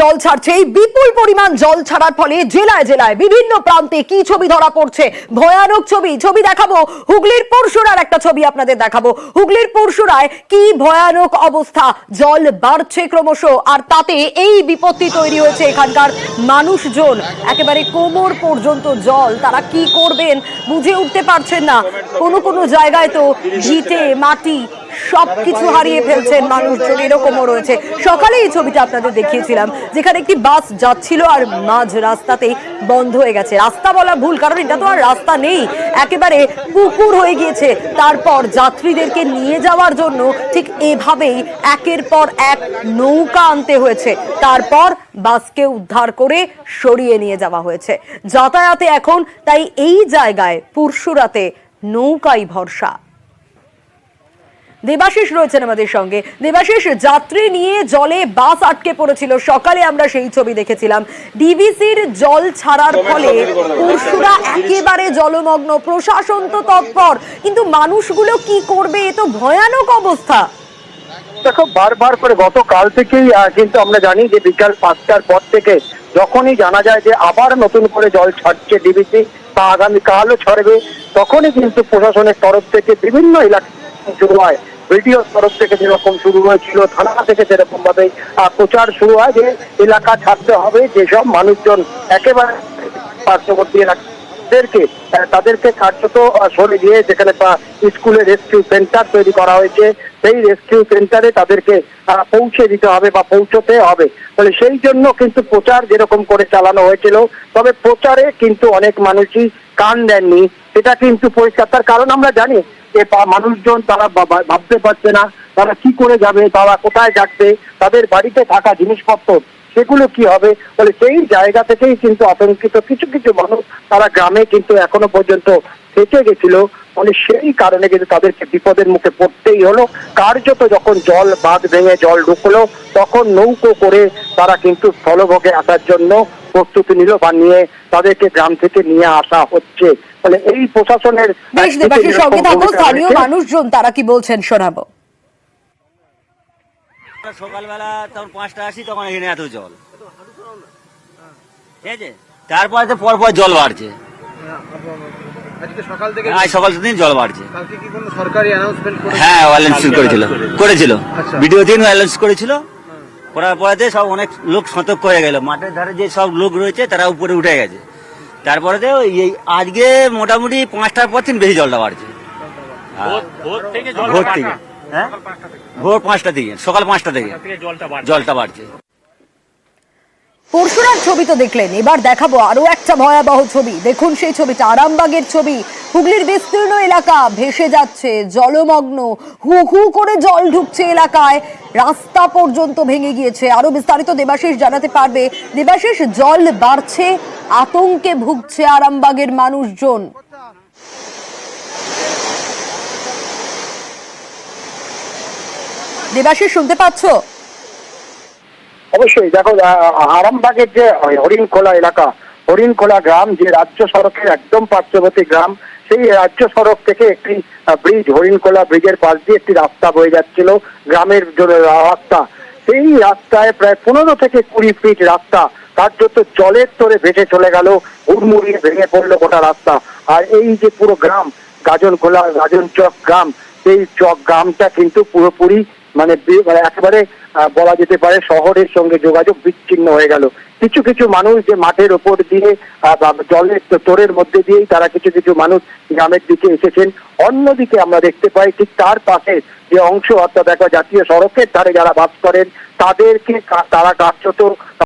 জল ছাড়ছে, এই বিপুল পরিমাণ জল ছাড়ার ফলে জেলায় জেলায় বিভিন্ন প্রান্তে কি ছবি ধরা পড়ছে, ভয়ানক ছবি দেখাবো। হুগলির পরশুরার একটা ছবি আপনাদের দেখাবো। হুগলির পরশুরায় কি ভয়ানক অবস্থা, জল বাড়ছে ক্রমশ, আর তাতে এই বিপত্তি তৈরি হয়েছে এখানকার মানুষজন। একেবারে কোমর পর্যন্ত জল, তারা কি করবেন বুঝে উঠতে পারছেন না। কোনো জায়গায় তো ভিটে মাটি সবকিছু হারিয়ে ফেলছেন মানুষজন, এরকমও রয়েছে। সকালে এই ছবিটা আপনাদের দেখিয়েছিলাম, যেখানে একটি বাস যাচ্ছিল আর মাঝ রাস্তাতেই বন্ধ হয়ে গেছে। রাস্তা বলা ভুল, কারণ এটা তো আর রাস্তা নেই, একেবারে পুকুর হয়ে গিয়েছে। তারপর যাত্রীদেরকে নিয়ে যাওয়ার জন্য ঠিক এভাবেই একের পর এক নৌকা আনতে হয়েছে, তারপর বাসকে উদ্ধার করে সরিয়ে নিয়ে যাওয়া হয়েছে। যাতায়াতে এখন তাই এই জায়গায় পরশুরাতে নৌকাই ভরসা। দেবাশিস রয়েছেন আমাদের সঙ্গে। দেবাশিস, যাত্রী নিয়ে জলে বাস আটকে পড়েছিল, সকালে আমরা সেই ছবি দেখেছিলাম। ডিভিসির জল ছাড়ার ফলে পরশুরা একেবারে জলমগ্ন, প্রশাসন তো তৎপর, কিন্তু মানুষগুলো কি করবে, এ তো ভয়ানক অবস্থা। দেখো, বারবার করে গতকাল থেকেই কিন্তু আমরা জানি যে বিকাল 5টার পর থেকে যখনই জানা যায় যে আবার নতুন করে জল ছাড়ছে ডিভিসি, তা আগামীকালও ছাড়বে, তখনই কিন্তু প্রশাসনের তরফ থেকে বিভিন্ন এলাকা শুরু হয়। বিডিওর তরফ থেকে যেরকম শুরু হয়েছিল, থানা থেকে সেরকম ভাবে প্রচার শুরু হয় যে এলাকা ছাড়তে হবে। যেসব মানুষজন একেবারে পার্শ্ববর্তী তাদেরকে কার্যত সরে দিয়ে যেখানে স্কুলে রেস্কিউ সেন্টার তৈরি করা হয়েছে, সেই রেস্কিউ সেন্টারে তাদেরকে পৌঁছে দিতে হবে বা পৌঁছতে হবে। তাহলে সেই জন্য কিন্তু প্রচার যেরকম করে চালানো হয়েছিল, তবে প্রচারে কিন্তু অনেক মানুষই কান দেননি, এটা কিন্তু পরিষ্কার। তার কারণ আমরা জানি যে মানুষজন তারা ভাবতে পারছে না তারা কি করে যাবে, তারা কোথায় যাচ্ছে, তাদের বাড়িতে থাকা জিনিসপত্র সেগুলো কি হবে। বলে সেই জায়গা থেকেই কিন্তু আতঙ্কিত কিছু কিছু মানুষ তারা গ্রামে কিন্তু এখনো পর্যন্ত থেকে গেছিল। মানে সেই কারণে কিন্তু তাদেরকে বিপদের মুখে পড়তেই হলো। কার্যত যখন জল বাঁধ ভেঙে জল ঢুকলো, তখন নৌকো করে তারা কিন্তু স্থলভাগে আসার জন্য প্রস্তুতি নিল বা নিয়ে তাদেরকে গ্রাম থেকে নিয়ে আসা হচ্ছে। ফলে এই প্রশাসনের স্থানীয় মানুষজন তারা কি বলছেন শোনাবো। সকালবেলা তখন 5টা আসি, তখন এখানে এত জল, ঠিক আছে। তারপরে তো পর জল বাড়ছে, সকাল থেকে জল বাড়ছে। হ্যাঁ, অ্যানাউন্সমেন্ট করেছিল ভিডিও দিন অ্যানাউন্স করেছিল। করার পরে সব অনেক লোক সতর্ক হয়ে গেল, মাঠের ধারে যে সব লোক রয়েছে তারা উপরে উঠে গেছে। তারপরে এই আজকে মোটামুটি 5টার পর থেকে বেশি জলটা বাড়ছে, ভোর থেকে হ্যাঁ ভোর 5টা থেকে, সকাল 5টা থেকে জলটা বাড়ছে। পরশুরার ছবি তো দেখলেন, এবার দেখাবো আরো একটা ভয়াবহ ছবি। দেখুন সেই ছবিটা, আরামবাগের ছবি। হুগলির বিস্তীর্ণ এলাকা ভেসে যাচ্ছে, জলমগ্ন, হু হু করে জল ঢুকছে এলাকায়, রাস্তা পর্যন্ত ভেঙে গিয়েছে। আরো বিস্তারিত দেবাশিস জানাতে পারবে। দেবাশিস, জল বাড়ছে, আতঙ্কে ভুগছে আরামবাগের মানুষজন। দেবাশিস, শুনতে পাচ্ছ? অবশ্যই। দেখো, আরামবাগের যে হরিণখোলা এলাকা, হরিণখোলা গ্রাম যে রাজ্য সড়কের একদম পার্শ্ববর্তী গ্রাম, সেই রাজ্য সড়ক থেকে একটি ব্রিজ, হরিণখোলা ব্রিজের পাশ দিয়ে একটি রাস্তা বয়ে যাচ্ছিল, গ্রামের রাস্তা। সেই রাস্তায় প্রায় 15 থেকে 20 ফিট রাস্তা কার্যত জলের তোরে ভেসে চলে গেল, হুড়মুড়িয়ে ভেঙে পড়লো গোটা রাস্তা। আর এই যে পুরো গ্রাম গাজন চক গ্রাম, সেই চক গ্রামটা কিন্তু পুরোপুরি মানে একেবারে বলা যেতে পারে শহরের সঙ্গে যোগাযোগ বিচ্ছিন্ন হয়ে গেল। কিছু কিছু মানুষ যে মাঠের ওপর দিয়ে জলের তোরের মধ্যে দিয়েই তারা কিছু মানুষ গ্রামের দিকে এসেছেন। অন্যদিকে আমরা দেখতে পাই ঠিক তার পাশে যে অংশ, অর্থাৎ জাতীয় সড়কের ধারে যারা বাস করেন, তারা কার্যত